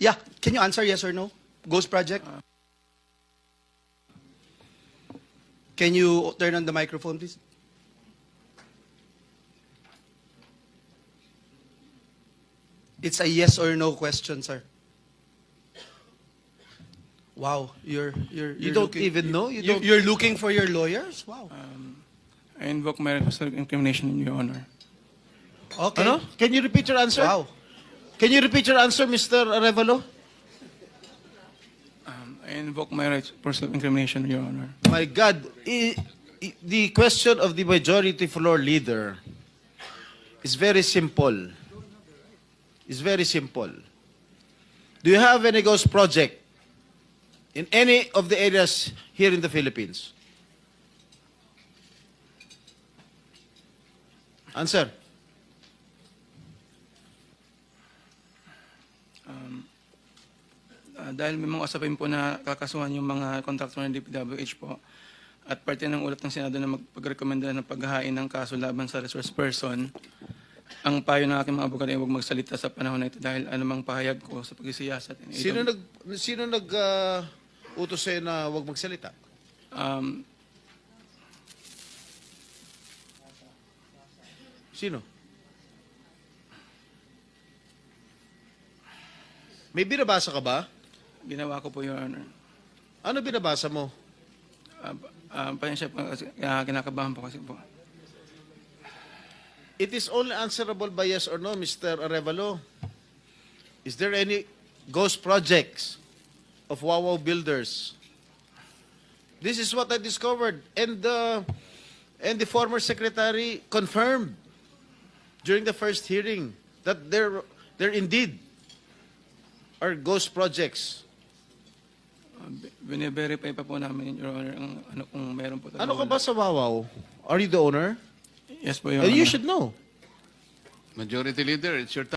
Yeah, can you answer yes or no? Ghost project? Can you turn on the microphone, please? It's a yes or no question, sir. Wow, you're You don't even know? You're looking for your lawyers? Wow. I invoke my right of self-incrimination, Your Honor. Okay. Ano? Can you repeat your answer? Wow. Can you repeat your answer, Mr. Arevalo? I invoke my right for self-incrimination, Your Honor. My God, the question of the majority floor leader is very simple. It's very simple. Do you have any ghost project in any of the areas here in the Philippines? Answer. Dahil may mga usapin po na kakasuhan yung mga contractor ng DPWH po at parte ng ulat ng Senado na magpagrekomenda ng paghahain ng kaso laban sa resource person, ang payo ng aking mga abogado ay huwag magsalita sa panahon na ito dahil anumang pahayag ko sa pagsisiyasat. Sino nag utos sa'yo na huwag magsalita? Sino? May binabasa ka ba? Ginawa ko po, Your Honor. Ano binabasa mo? Pasensya po kasi kinakabahan po kasi po. It is only answerable by yes or no, Mr. Arevalo. Is there any ghost projects of Wawaw Builders? This is what I discovered, and the former secretary confirmed during the first hearing that there indeed are ghost projects. Bine-verify pa po namin, Your Honor, ang ano kung meron po. Ano ka ba sa Wawaw? Are you the owner? Yes po, Your And Honor. you should know. Majority Leader, it's your time.